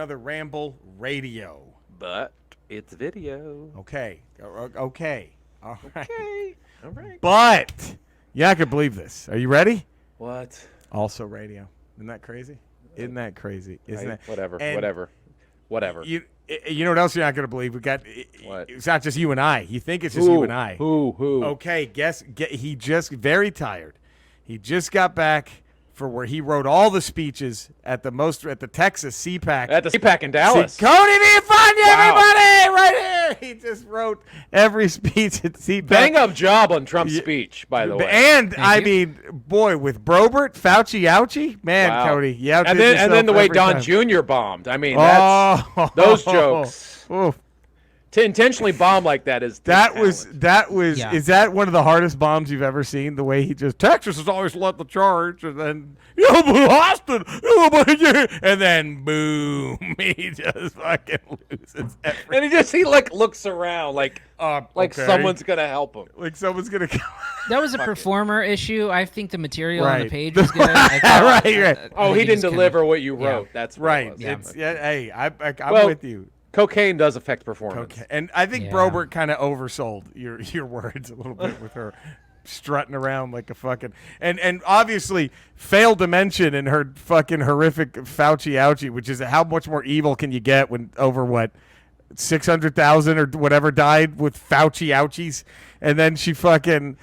another Ramble Radio. But it's video. Okay. Okay. All right. Okay. All right. But you're not going to believe this. Are you ready? What? Also radio. Isn't that crazy? Isn't that crazy? Isn't that? Whatever. And Whatever. You know what else you're not going to believe? We got. What? It's not just you and I. You think it's just you and I. Who? Okay. He just very tired. He just got back for where he wrote all the speeches at the Texas CPAC. At the CPAC in Dallas. Cody, be fun, everybody! Right here. He just wrote every speech at CPAC. Bang up job on Trump's speech, by the way. And I mean, boy, with Brobert, Fauci, ouchie, man, Wow. Cody, you outdid and then the way every Don time. Jr. bombed. I mean, that's those jokes. Oh. To intentionally bomb like that is That was. Yeah. Is that one of the hardest bombs you've ever seen? The way he just Texas has always led the charge, and then but Austin, and then boom, he just fucking loses everything. And he looks around like okay. someone's gonna help him. Like someone's gonna come. That was a performer issue. I think the material on the Right. page was good. I thought, Right. Oh, he didn't just deliver what you wrote. Yeah. That's what Right. It was. Yeah. It's hey, I'm Well, with you. Cocaine does affect performance. Okay. And I think Yeah. Brobert kind of oversold your words a little bit with her strutting around like a fucking and obviously failed to mention in her fucking horrific Fauci ouchie, which is how much more evil can you get when over what 600,000 or whatever died with Fauci ouchies, and then she fucking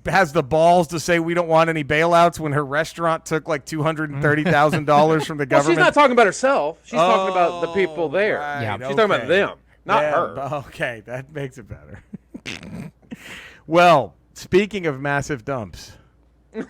has the balls to say we don't want any bailouts when her restaurant took like $230,000 from the Well, government. she's not talking about herself. She's talking about the people there. Right, Yeah. She's talking about them, not Yeah, her. Okay, that makes it better. Well, speaking of massive dumps, we're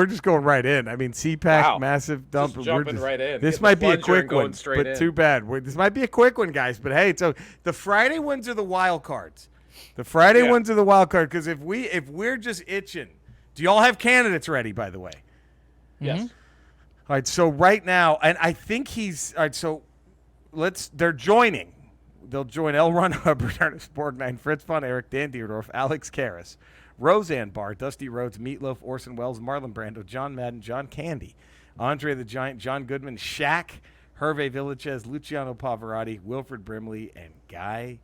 just going right in. I mean, CPAC, Wow. massive dump. Just jumping right in. This Getting might the be a plunger quick and going one, straight but in. too bad. This might be a quick one, guys. But hey, so the Friday ones are the wild cards. The Friday Yeah. ones are the wild card because if we're just itching, do y'all have candidates ready? By the way. Yes. All right, so right now, and I think all right, so they're joining. They'll join L. Ron Hubbard, Ernest Borgnine, Fritz von Erich, Dan Dierdorf, Alex Karras, Roseanne Barr, Dusty Rhodes, Meatloaf, Orson Welles, Marlon Brando, John Madden, John Candy, Andre the Giant, John Goodman, Shaq, Hervé Villachez, Luciano Pavarotti, Wilfred Brimley, and Guy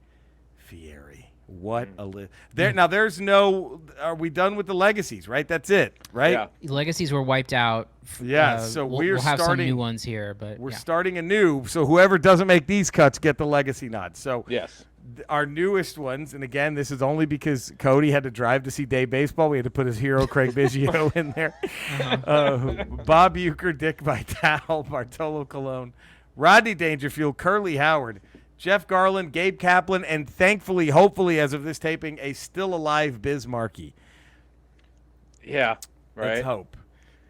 Fieri. What a list. Now, there's no – are we done with the legacies, right? That's it, right? Yeah. Legacies were wiped out. Yeah, so we'll have some starting- new ones here, but We're yeah. starting anew, so whoever doesn't make these cuts get the legacy nod. So Yes. our newest ones, and again, this is only because Cody had to drive to see Day Baseball. We had to put his hero Craig Biggio in there. Bob Uecker, Dick Vitale, Bartolo Colon, Rodney Dangerfield, Curly Howard, Jeff Garland, Gabe Kaplan, and thankfully, hopefully, as of this taping, a still alive Biz Markie. Yeah. Right. Let's hope.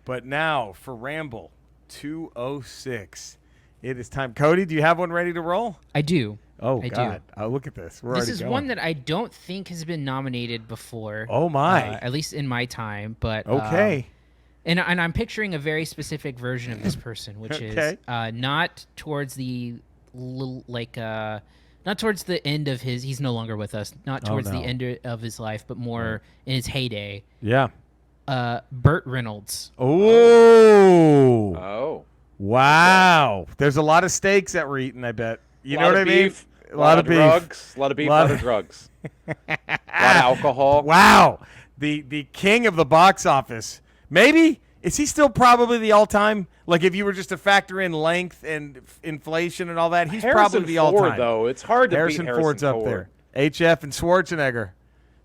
But now for Ramble 206, it is time. Cody, do you have one ready to roll? I do. Oh, I God. do. Oh, look at this. We're This already is going. one that I don't think has been nominated before. Oh, my. At least in my time, but Okay. and I'm picturing a very specific version of this person, which Okay. is not towards the not towards the end of his. He's no longer with us. Not towards no. the end of his life, but more in his heyday. Yeah. Burt Reynolds. Oh. Oh. Wow. There's a lot of steaks that we're eating, I bet. You know what I mean? Beef, A lot of beef. drugs. A lot of beef. A lot of drugs. A lot of alcohol. Wow. The king of the box office. Maybe. Is he still probably the all-time? Like, if you were just to factor in length and inflation and all that, he's probably the Ford, all-time. though. It's hard to Harrison beat Harrison Ford's Ford. up there. HF and Schwarzenegger.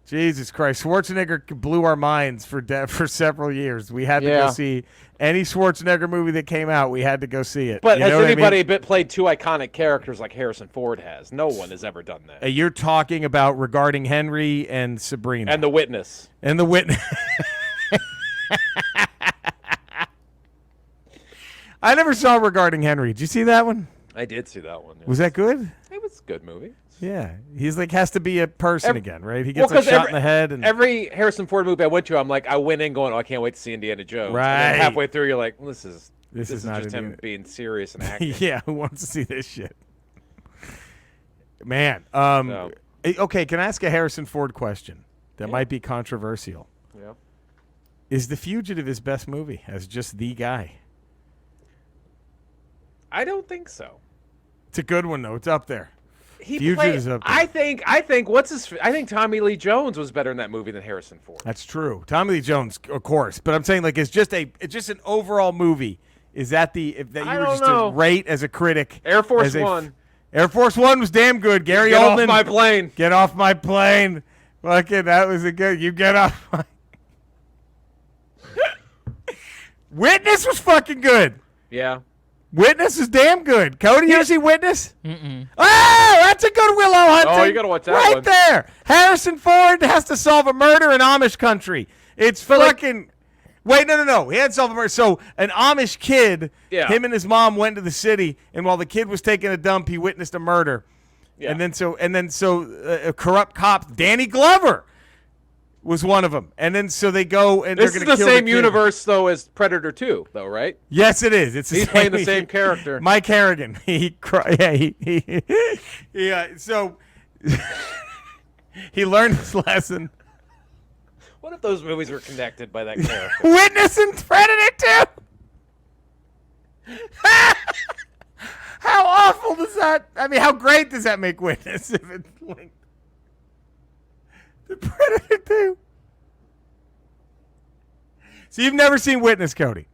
Jesus Christ. Schwarzenegger blew our minds for several years. We had to go see any Schwarzenegger movie that came out. We had to go see it. But You has know what I anybody mean? played two iconic characters like Harrison Ford has? No one has ever done that. You're talking about regarding Henry and Sabrina. And The Witness. And the witness. I never saw Regarding Henry. Did you see that one? I did see that one. Yes. Was that good? It was a good movie. Yeah. He's like, has to be a person again, right? He Well, gets 'cause shot in the head. And Every Harrison Ford movie I went to, I'm like, I went in going, oh, I can't wait to see Indiana Jones. Right. And then halfway through, you're like, well, this is not just him Indiana- being serious and acting. yeah, who wants to see this shit? Man. So. Okay, can I ask a Harrison Ford question that might be controversial? Yeah. Is The Fugitive his best movie as just the guy? I don't think so. It's a good one though. It's up there. He Fugitive's played. up there. I think Tommy Lee Jones was better in that movie than Harrison Ford. That's true. Tommy Lee Jones, of course. But I'm saying like it's just an overall movie. Is that that you I were don't just know. to rate as a critic? Air Force as a- One. Air Force One was damn good. Gary Get Oldman. off my plane. Get off my plane. Fucking, that was a good. You get off my. Witness was fucking good. Yeah. Witness is damn good. Cody, you ever see Witness? Mm-mm. Oh, that's a good Willow Hunting. Oh, you gotta watch that right one. there. Harrison Ford has to solve a murder in Amish country. It's fucking. Wait, no. He had to solve a murder. So an Amish kid, him and his mom went to the city, and while the kid was taking a dump, he witnessed a murder. Yeah. And then a corrupt cop, Danny Glover, was one of them. And then so they go and This they're is going to the kill same the kid. universe though as Predator 2, though, right? Yes, it is. It's He's playing the same character. Mike Harrigan. So he learned his lesson. What if those movies were connected by that character? Witness and Predator 2. How awful does that? I mean, how great does that make Witness if it's linked to Predator 2? So you've never seen Witness, Cody?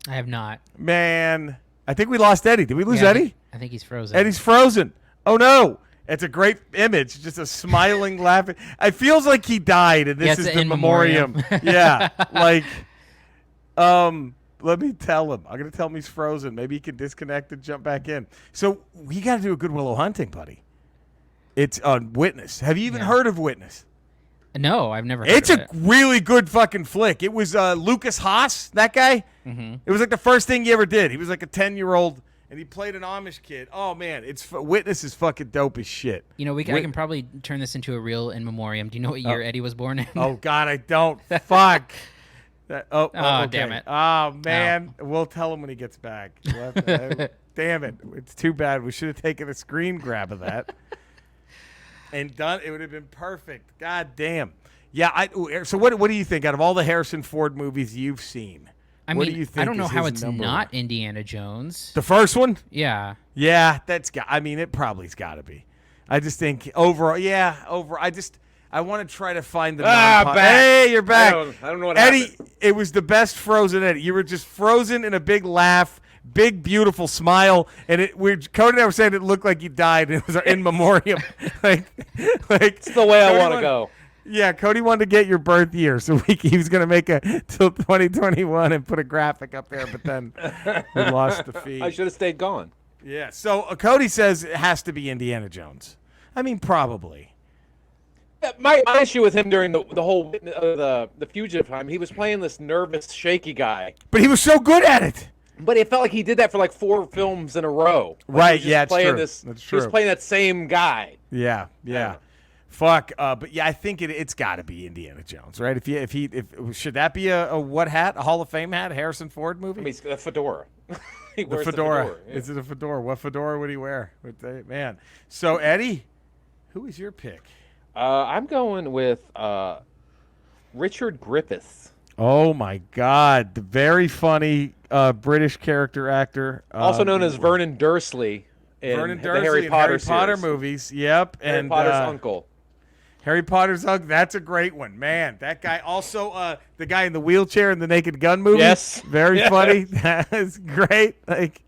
I have not. Man, I think we lost Eddie. Did we lose Yeah, Eddie? I think he's frozen. Eddie's frozen. Oh no! It's a great image, just a smiling, laughing. It feels like he died, and this it's is an the in memoriam. memoriam. Yeah, like, let me tell him. I'm gonna tell him he's frozen. Maybe he can disconnect and jump back in. So we got to do a good Willow Hunting, buddy. It's on Witness. Have you even Yeah. heard of Witness? No, I've never heard It's of a it. really good fucking flick. It was Lucas Haas, that guy. Mm-hmm. It was like the first thing he ever did. He was like a 10-year-old, and he played an Amish kid. Oh man, Witness is fucking dope as shit. You know, I can probably turn this into a real in memoriam. Do you know what year Eddie was born in? Oh God, I don't. Fuck. Okay. Damn it. Oh man, we'll tell him when he gets back. Damn it, it's too bad. We should have taken a screen grab of that and done. It would have been perfect. God damn. Yeah. So what do you think out of all the Harrison Ford movies you've seen? What do you think I don't know is how his it's number not one? Indiana Jones. The first one. Yeah. Yeah, it probably's got to be. I just think overall. I want to try to find the. Back. Hey, you're back. I don't know what Eddie, happened. it was the best Frozen Eddie. You were just frozen in a big laugh, big beautiful smile, and Cody and I were saying it looked like you died. And it was in memoriam. like It's the way I Cody want to go. Yeah, Cody wanted to get your birth year, so he was going to make till 2021 and put a graphic up there, but then we lost the feed. I should have stayed gone. Yeah, so Cody says it has to be Indiana Jones. I mean, probably. My issue with him during the whole the fugitive time, he was playing this nervous, shaky guy. But he was so good at it. But it felt like he did that for like 4 films in a row. Like Right, he was just yeah, it's playing true. This, That's He was true. playing that same guy. Yeah. Fuck. But yeah, I think it's got to be Indiana Jones, right? If should that be a what hat? A Hall of Fame hat? A Harrison Ford movie? I mean, a fedora. He the wears fedora. yeah. Is it a fedora? What fedora would he wear? Man. So Eddie, who is your pick? I'm going with Richard Griffiths. Oh my God, the very funny British character actor, Also known as Vernon Dursley in the Harry Potter series. movies. Yep, Harry Potter's uncle. Harry Potter's uncle. That's a great one, man. That guy. Also, the guy in the wheelchair in the Naked Gun movie. Yes. very funny. That is great. Like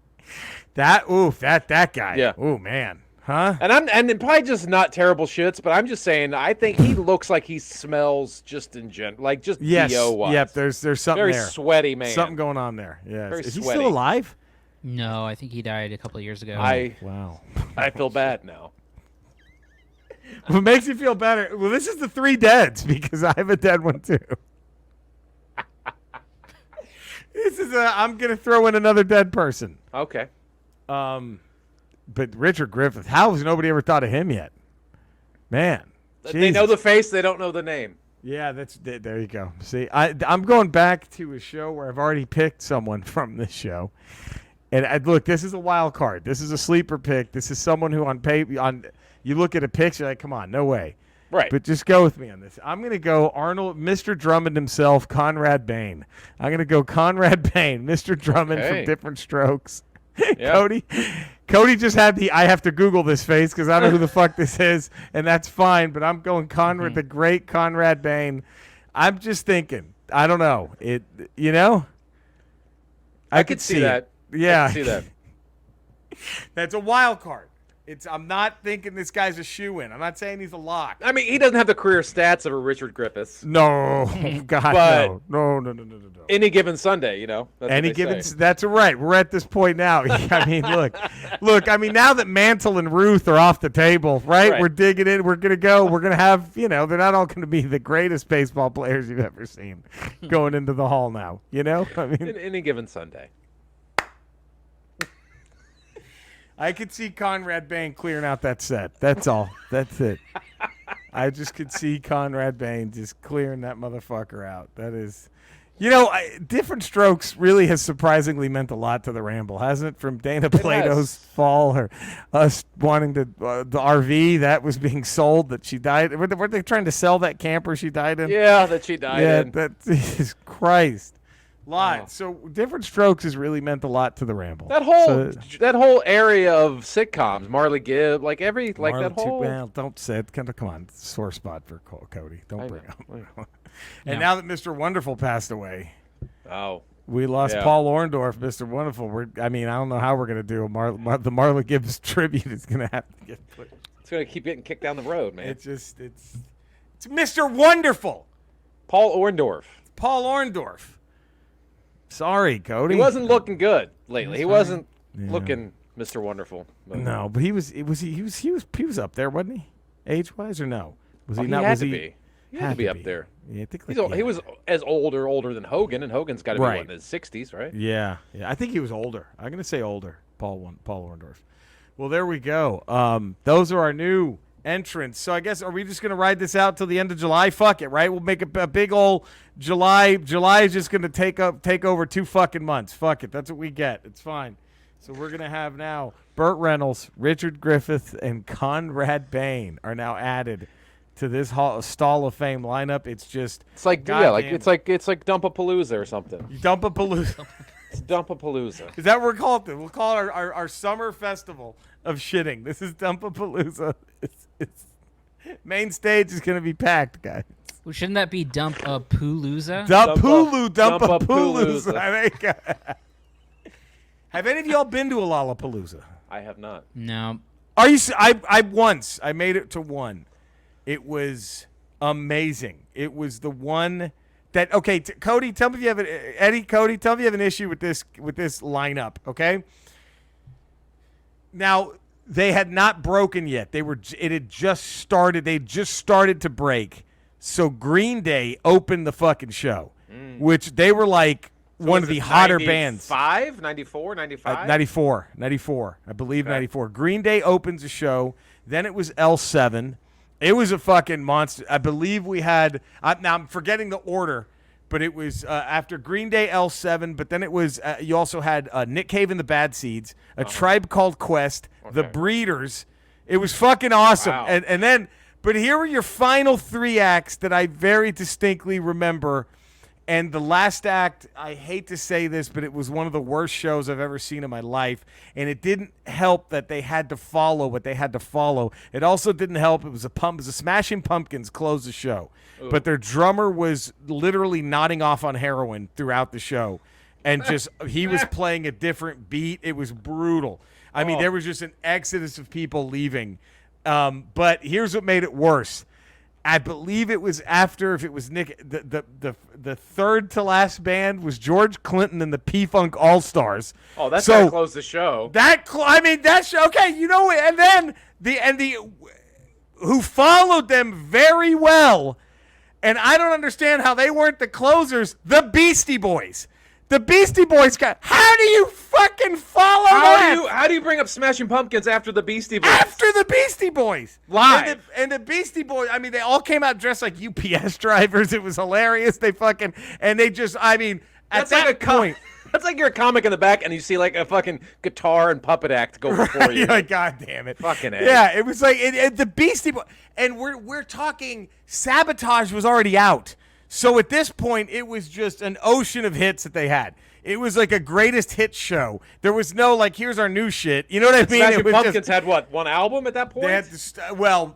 that. Oof, that guy. Yeah. Oh man. Huh? And probably just not terrible shits, but I'm just saying I think he looks like he smells just in general, like just Yes. BO wise. Yep. There's something very there. sweady man. Something going on there. Yeah. Very Is he sweaty. still alive? No, I think he died a couple of years ago. Wow. I feel bad now. What makes you feel better? Well, this is the 3 deads because I have a dead one too. I'm gonna throw in another dead person. Okay. But Richard Griffith, how has nobody ever thought of him yet? Man, They know Jesus. the face, they don't know the name. Yeah, there you go. See, I'm going back to a show where I've already picked someone from this show, and look, this is a wild card. This is a sleeper pick. This is someone who you look at a picture like, come on, no way. Right. But just go with me on this. I'm going to go Arnold, Mr. Drummond himself, Conrad Bain. I'm going to go Conrad Bain, Mr. Drummond Okay. from Different Strokes. Yeah. Cody just had the I have to Google this face because I don't know who the fuck this is, and that's fine. But I'm going Conrad, the great Conrad Bain. I'm just thinking. I don't know. I could see that. Yeah. I could see that. That's a wild card. I'm not thinking this guy's a shoe-in. I'm not saying he's a lock. I mean, he doesn't have the career stats of a Richard Griffiths. No, God, But no. Any given Sunday, That's Any what they given, say. that's right. We're at this point now. I mean, look. I mean, now that Mantle and Ruth are off the table, right? We're digging in. We're gonna go. We're gonna have, they're not all gonna be the greatest baseball players you've ever seen going into the hall now. I mean, Any given Sunday. I could see Conrad Bain clearing out that set. That's all. That's it. I just could see Conrad Bain just clearing that motherfucker out. That is, Different Strokes really has surprisingly meant a lot to the Ramble, hasn't it? From Dana Plato's fall, or us wanting to the RV that was being sold that she died. Were they trying to sell that camper she died in? Yeah, that she died in. Yeah, Jesus Christ. Lot. Oh. So Different Strokes has really meant a lot to the Ramble. That whole area of sitcoms, Marley Gibb, Well, don't say it. Come on, sore spot for Cody. Don't bring up. And now that Mr. Wonderful passed away, we lost Paul Orndorff. Mr. Wonderful. I don't know how we're gonna do the Marley Gibbs tribute. Is gonna have to get put. It's gonna keep getting kicked down the road, man. It's Mr. Wonderful. Paul Orndorff. Paul Orndorff. Sorry, Cody. He wasn't looking good lately. He wasn't looking Mr. Wonderful. No, but he was up there, wasn't he? Age-wise, or no? Was he not? He had Was to he? be. He had to be up there. Yeah, I think He was as older than Hogan, and Hogan's got to be in his 60s, right? Yeah. I think he was older. I'm gonna say older. Paul Orndorff. Well, there we go. Those are our new entrants. So I guess, are we just gonna ride this out till the end of July? Fuck it, right? We'll make a big old July. July is just gonna take over 2 fucking months. Fuck it. That's what we get. It's fine. So we're gonna have now Burt Reynolds, Richard Griffith, and Conrad Bain are now added to this Stall of Fame lineup. It's like it's like Dump-a-POO-looza or something. Dump-a-POO-looza. It's Dump-a-POO-looza. Is that what we're calling it? We'll call it our summer festival of shitting. This is Dump-a-POO-looza. It's main stage is gonna be packed, guys. Well, shouldn't that be Dump-a-POO-looza? Dump-a-POO-looza. Have any of y'all been to a Lollapalooza? I have not. No. Are you? I made it to one. It was amazing. It was the one that Cody, tell me if you have Cody, tell me if you have an issue with this lineup, okay? Now, they had not broken yet. It had just started. They just started to break. So Green Day opened the fucking show, which they were like one of the hotter bands. 94, 95? 94. I believe 94. Green Day opens the show. Then it was L7. It was a fucking monster. I believe we had now I'm forgetting the order, but it was after Green Day, L7, but then it was you also had Nick Cave and the Bad Seeds, A Tribe Called Quest, The Breeders. It was fucking awesome. Wow. And then, but here were your final 3 acts that I very distinctly remember. And the last act, I hate to say this, but it was one of the worst shows I've ever seen in my life. And it didn't help that they had to follow what they had to follow. It also didn't help. It was a Smashing Pumpkins closed the show. Ooh. But their drummer was literally nodding off on heroin throughout the show. And he was playing a different beat. It was brutal. I mean, there was just an exodus of people leaving. But here's what made it worse. I believe it was after, if it was Nick, the third to last band was George Clinton and the P-Funk All-Stars. Oh, that's how to close the show. That show, okay, and then the who followed them very well, and I don't understand how they weren't the closers, the Beastie Boys. The Beastie Boys how do you fucking follow that? How do you bring up Smashing Pumpkins after the Beastie Boys? After the Beastie Boys. Live. And the Beastie Boys, I mean, they all came out dressed like UPS drivers. It was hilarious. At that point. That's like you're a comic in the back and you see like a fucking guitar and puppet act go before you. You're like, God damn it. Fucking A. Yeah, it was like the Beastie Boys. And we're talking Sabotage was already out. So at this point, it was just an ocean of hits that they had. It was like a greatest hit show. There was no like, here's our new shit. You know what I mean? Smashing It was Pumpkins just, had what, one album at that point? they had this,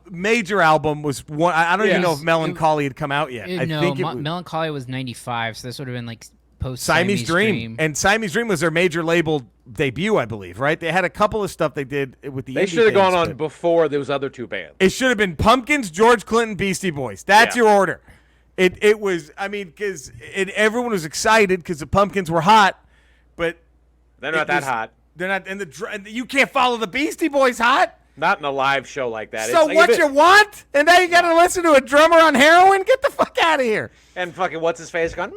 major album was one. I don't even know if Melancholy had come out yet. I think Melancholy was 95, so this would have been like post Siamese Dream. And Siamese Dream was their major label debut, I believe, right? They had a couple of stuff they did with the They indie should have gone things, on before those other two bands. It should have been Pumpkins, George Clinton, Beastie Boys. That's your order. It was, I mean, because everyone was excited because the Pumpkins were hot, but they're not that hot. They're not, and you can't follow the Beastie Boys hot. Not in a live show like that. So what you want? And now you got to listen to a drummer on heroin? Get the fuck out of here. And fucking what's his face going?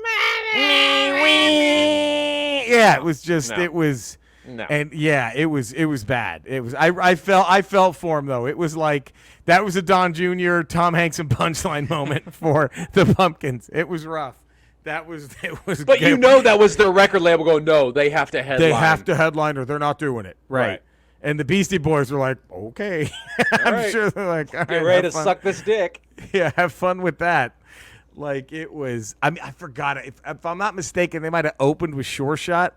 Yeah, it was just it was. No. And yeah, it was bad. It was I felt for him though. It was like that was a Don Jr., Tom Hanks and Punchline moment for the Pumpkins. It was rough. It was. But you know that was their record label going, no, they have to headline. They have to headline or they're not doing it. Right. And the Beastie Boys were like, okay. I'm sure they're like, all right, get ready to suck this dick. Yeah, have fun with that. Like it was. I mean, I forgot it. If I'm not mistaken, they might have opened with Sure Shot.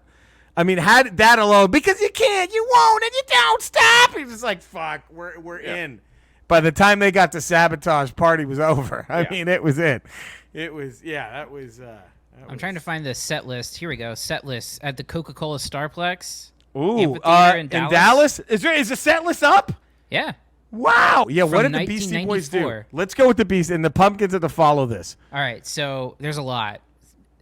I mean, had that alone, because you can't, you won't, and you don't stop. He's just like, fuck, we're in. By the time they got to Sabotage, party was over. I mean, it was it. It was, that was. I'm trying to find the set list. Here we go. Set list at the Coca-Cola Starplex. Ooh, in Dallas? Is the set list up? Yeah. Wow. Yeah, what did the Beastie Boys do? Let's go with the Beastie, and the Pumpkins have to follow this. All right, so there's a lot.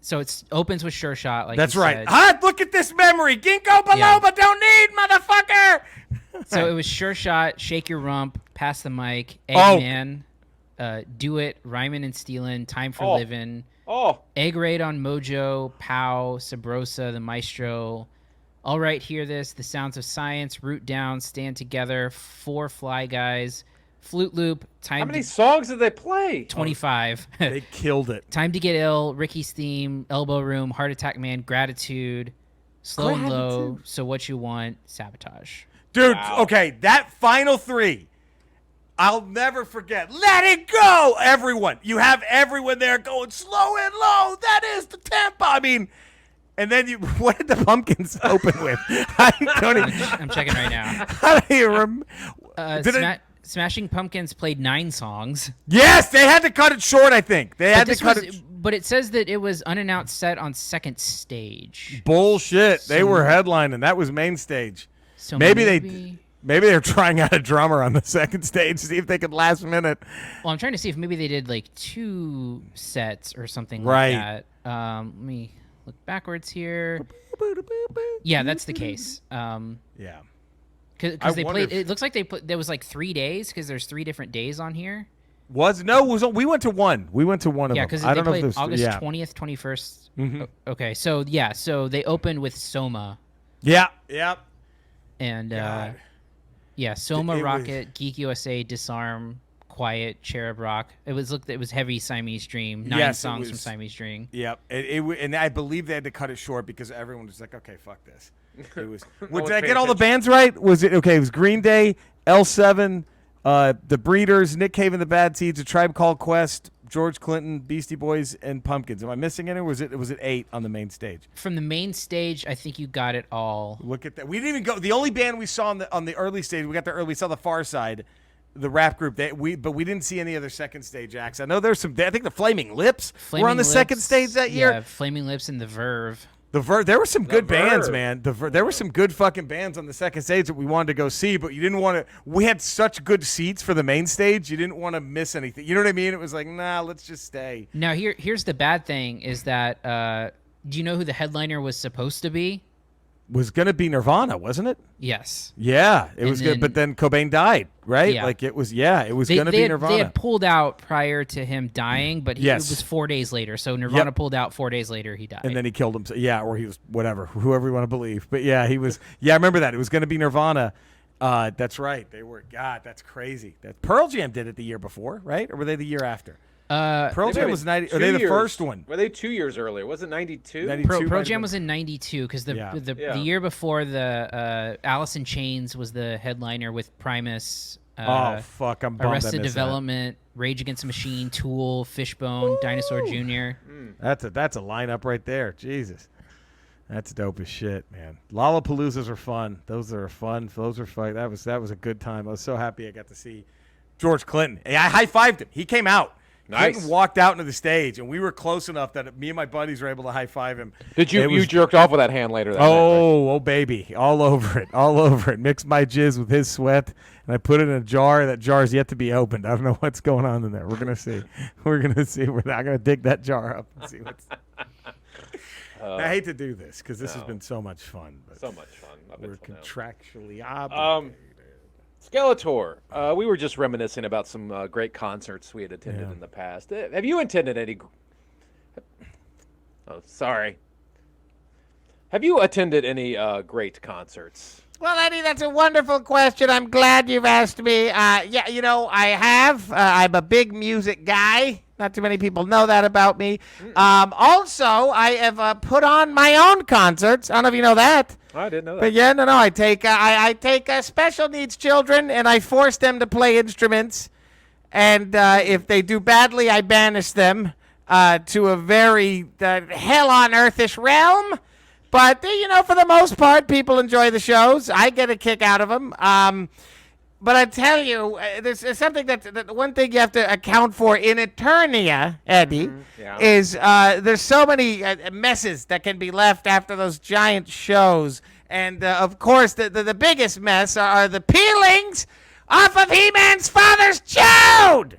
So it opens with Sure Shot, like that's you right. said. Look at this memory. Ginkgo biloba don't need, motherfucker. So it was Sure Shot, Shake Your Rump, Pass the Mic, Eggman, Do It, Ryman and Stealin', Time for Livin', Egg Raid on Mojo, Pow, Sabrosa, The Maestro, All Right, Hear This, The Sounds of Science, Root Down, Stand Together, Four Fly Guys, Flute Loop, How many songs did they play? 25. They killed it. Time to Get Ill, Ricky's Theme, Elbow Room, Heart Attack Man, Gratitude, Slow and Low, So What You Want, Sabotage. Dude, okay, that final three, I'll never forget. Let it go, everyone. You have everyone there going slow and low. That is the tempo. I mean, and then what did the Pumpkins open with? I'm checking right now. How do you remember? Smashing Pumpkins played 9 songs. Yes, they had to cut it short, I think. They had to cut it. But it says that it was unannounced set on second stage. Bullshit. They were headlining. That was main stage. So maybe they're trying out a drummer on the second stage to see if they could last minute. Well, I'm trying to see if maybe they did like 2 sets or something like that. Let me look backwards here. Yeah, that's the case. Yeah. Because they played. It looks like there was like 3 days because there's 3 different days on here. We went to one. We went to one of them. Yeah, because they played August 20th, 21st. Mm-hmm. Okay, so they opened with Soma. Yeah. And Soma, Rocket, Geek USA, Disarm, Quiet, Cherub Rock. It was heavy Siamese Dream. 9 songs from Siamese Dream. Yep. And I believe they had to cut it short because everyone was like, okay, fuck this. It was. Did I get all the bands right? Was it okay? It was Green Day, L7, The Breeders, Nick Cave and the Bad Seeds, A Tribe Called Quest, George Clinton, Beastie Boys, and Pumpkins. Am I missing any? Or was it 8 on the main stage? From the main stage, I think you got it all. Look at that. We didn't even go. The only band we saw on the early stage, we saw the Far Side, the rap group. But we didn't see any other second stage acts. I know there's some. I think the Flaming Lips were on the second stage that year. Yeah, Flaming Lips and the Verve. There were some good bands, man. There were some good fucking bands on the second stage that we wanted to go see, but you didn't want to. We had such good seats for the main stage, you didn't want to miss anything. You know what I mean? It was like, nah, let's just stay. Now here's the bad thing is that do you know who the headliner was supposed to be? Was gonna be Nirvana, wasn't it? Yes. Yeah, it was good, but then Cobain died, right? Yeah. Like it was gonna be Nirvana. They had pulled out prior to him dying, but it was 4 days later. So Nirvana pulled out 4 days later. He died, and then he killed himself. Yeah, or he was whoever you want to believe. But yeah, he was. Yeah, I remember that. It was gonna be Nirvana. That's right. They were. God, that's crazy. Pearl Jam did it the year before, right? Or were they the year after? Pearl Jam was 90. Are they the first one? Were they 2 years earlier? Was it 92? Pearl Jam was in 92 because the year before the Alice in Chains was the headliner with Primus. I'm bummed Arrested Development, Rage Against the Machine, Tool, Fishbone, Dinosaur Jr. That's a lineup right there. Jesus. That's dope as shit, man. Lollapaloozas are fun. Those are fun. Those are fun. That was a good time. I was so happy I got to see George Clinton. I high-fived him. He came out. Nice. Clinton walked out into the stage, and we were close enough that me and my buddies were able to high-five him. Did you jerked off with that hand later that night, right? Oh, baby. All over it. Mixed my jizz with his sweat, and I put it in a jar. That jar's yet to be opened. I don't know what's going on in there. We're going to see. We're not going to dig that jar up and see what's... I hate to do this because this has been so much fun. But so much fun. We're contractually obligated. Skeletor, we were just reminiscing about some great concerts we had attended in the past. Have you attended any... Oh, sorry. Have you attended any great concerts? Well, Eddie, that's a wonderful question. I'm glad you've asked me. Yeah, I have. I'm a big music guy. Not too many people know that about me. Also, I have put on my own concerts. I don't know if you know that. I didn't know that. But yeah, no. I take special needs children and I force them to play instruments. And if they do badly, I banish them to a very hell on earthish realm. But for the most part, people enjoy the shows. I get a kick out of them. But I tell you, there's something that one thing you have to account for in Eternia, Eddie, is there's so many messes that can be left after those giant shows. And, of course, the biggest mess are the peelings off of He-Man's father's chode!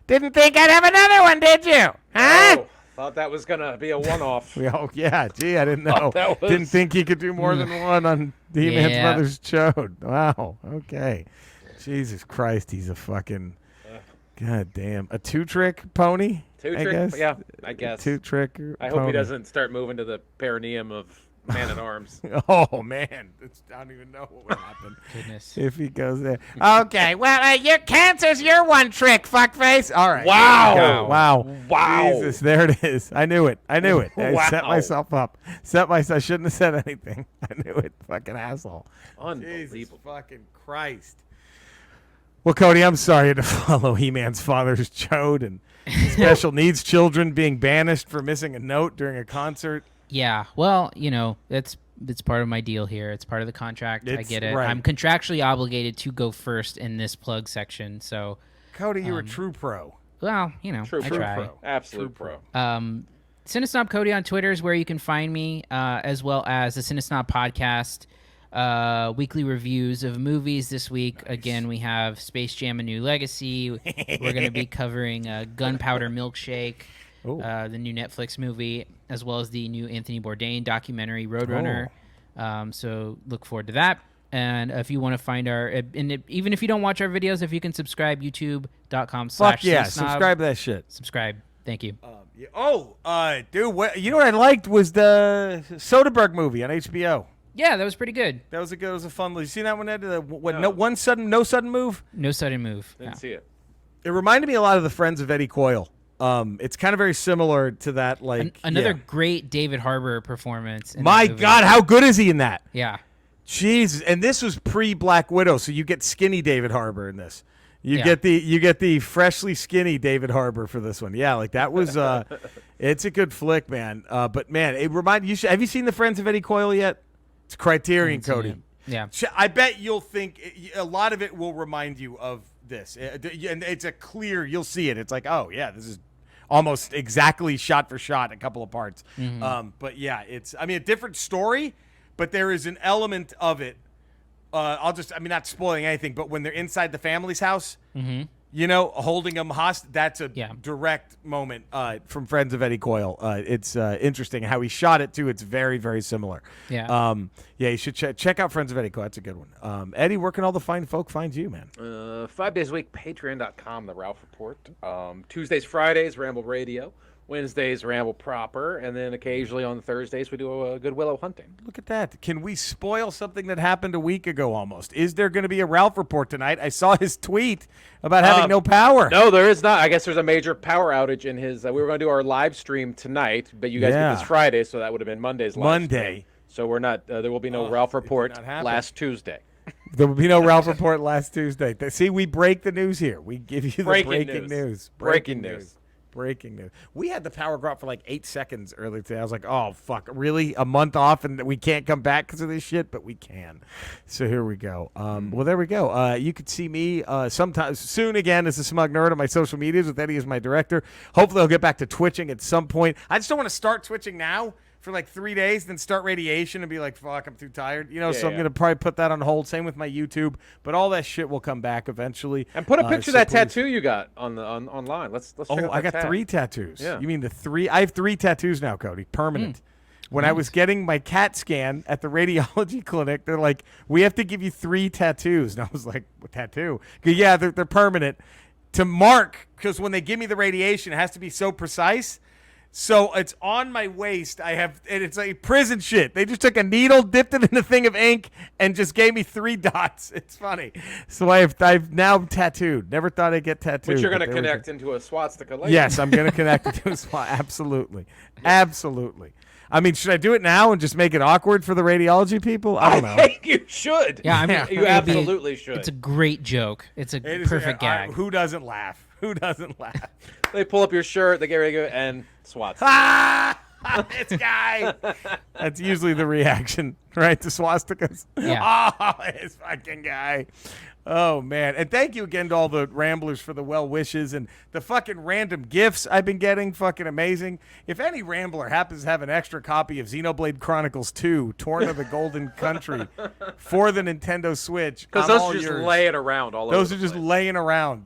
Didn't think I'd have another one, did you? Huh? Oh. Thought that was going to be a one-off. Yeah, gee, I didn't know. Didn't think he could do more than one on He-Man's mother's chode. Wow, okay. Jesus Christ, he's a fucking, goddamn, a two-trick pony? Two-trick? I guess? Yeah, I guess. Two-trick pony. I hope he doesn't start moving to the perineum of Man-at-Arms. Oh, man. I don't even know what would happen. Goodness. If he goes there. Okay, well, your cancer's your one trick, fuckface. All right. Wow. Wow. Jesus, there it is. I knew it. I Wow. set myself up. I shouldn't have said anything. I knew it. Fucking asshole. Unbelievable. Jesus fucking Christ. Well, Cody, I'm sorry to follow He-Man's father's chode and special needs children being banished for missing a note during a concert. Yeah, well, it's part of my deal here. It's part of the contract. I get it. Right. I'm contractually obligated to go first in this plug section. So, Cody, you're a true pro. well, True I pro. try. Absolute pro. Cinesnob Cody on Twitter is where you can find me, as well as the Cinesnob podcast, weekly reviews of movies. This week, again, we have Space Jam: A New Legacy. We're going to be covering Gunpowder Milkshake. The new Netflix movie, as well as the new Anthony Bourdain documentary, Roadrunner. So look forward to that. And if you want to find even if you don't watch our videos, if you can subscribe, youtube.com/cinesnob. Fuck yeah, subscribe to that shit. Subscribe. Thank you. Dude, you know what I liked was the Soderbergh movie on HBO. Yeah, that was pretty good. That was a fun. You seen that one, Ed? No sudden move. No sudden move. Didn't see it. It reminded me a lot of the Friends of Eddie Coyle. It's kind of very similar to that. Another great David Harbour performance. My God, how good is he in that? Yeah. Jesus, and this was pre-Black Widow, so you get skinny David Harbour in this. You get the freshly skinny David Harbour for this one. Yeah, that was. It's a good flick, man. But man, it reminded you. Have you seen the Friends of Eddie Coyle yet? It's Criterion, Cody. Yeah. I bet you'll think a lot of it will remind you of this, and it's you'll see it. It's like, oh yeah, this is almost exactly shot for shot, a couple of parts. Mm-hmm. But yeah, it's a different story, but there is an element of it. Not spoiling anything, but when they're inside the family's house, holding them hostage, that's a direct moment from Friends of Eddie Coyle. It's interesting how he shot it too. It's very, very similar. Yeah. You should check out Friends of Eddie Coyle. That's a good one. Eddie, where can all the fine folk find you, man? 5 days a week, patreon.com, The Ralph Report. Tuesdays, Fridays, Ramble Radio. Wednesdays, Ramble Proper. And then occasionally on Thursdays, we do a Good Willow Hunting. Look at that. Can we spoil something that happened a week ago almost? Is there going to be a Ralph Report tonight? I saw his tweet about having no power. No, there is not. I guess there's a major power outage in his. We were going to do our live stream tonight, but you guys get this Friday, so that would have been Monday's live stream. So we're not. There will be no Ralph Report last Tuesday. There will be no Ralph Report last Tuesday. See, we break the news here. We give you the breaking news. Breaking news. Breaking news. We had the power go out for like 8 seconds earlier today. I was like, oh, fuck. Really? A month off and we can't come back because of this shit? But we can. So here we go. Well, there we go. You could see me sometime soon again as a Smug Nerd on my social medias with Eddie as my director. Hopefully I'll get back to twitching at some point. I just don't want to start twitching now for like 3 days, then start radiation and be like, fuck, I'm too tired. I'm going to probably put that on hold. Same with my YouTube. But all that shit will come back eventually. And put a picture of that tattoo you got online. Let's check out I got 3 tattoos. Yeah. You mean the 3? I have 3 tattoos now, Cody. Permanent. When I was getting my CAT scan at the radiology clinic, they're like, we have to give you 3 tattoos. And I was like, what tattoo? Yeah, they're permanent. To mark, because when they give me the radiation, it has to be so precise. So it's on my waist. And it's like prison shit. They just took a needle, dipped it in a thing of ink, and just gave me 3 dots. It's funny. So I've now tattooed. Never thought I'd get tattooed. Which you're going to connect into a swastika later. Yes, I'm going to connect it to a swastika. Absolutely. Absolutely. I mean, should I do it now and just make it awkward for the radiology people? I don't know. I think you should. Yeah, I mean, you absolutely should. It's a great joke. It's a perfect gag. Who doesn't laugh? Who doesn't laugh? They pull up your shirt, they get ready to go, and swats. It's guy. That's usually the reaction, right? To swastikas. Yeah. Oh, it's fucking guy. Oh, man. And thank you again to all the Ramblers for the well wishes and the fucking random gifts I've been getting. Fucking amazing. If any Rambler happens to have an extra copy of Xenoblade Chronicles 2, Torn of the Golden Country for the Nintendo Switch, because those are just laying around all over. Those are just laying around.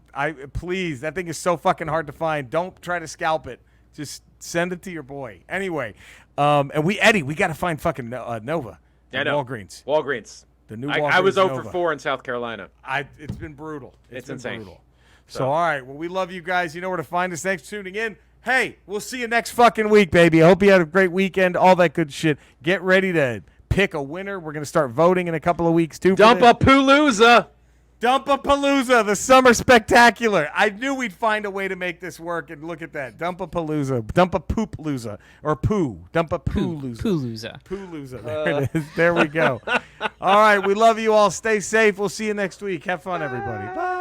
Please, that thing is so fucking hard to find. Don't try to scalp it. Just send it to your boy. Anyway, and Eddie, we got to find fucking Nova. Yeah, no. Walgreens. The new I was Nova. 0 for 4 in South Carolina. It's been brutal. It's insane. Brutal. So, all right. Well, we love you guys. You know where to find us. Thanks for tuning in. Hey, we'll see you next fucking week, baby. I hope you had a great weekend. All that good shit. Get ready to pick a winner. We're going to start voting in a couple of weeks, too. Dump-a-POO-looza. Dump-a-POO-looza, the summer spectacular. I knew we'd find a way to make this work, and look at that. Dump-a-POO-looza. Dump-a-poop-looza. Or poo. Dump-a-POO-looza. Poo-looza. Poo-looza. There it is. There we go. All right. We love you all. Stay safe. We'll see you next week. Have fun, everybody. Bye.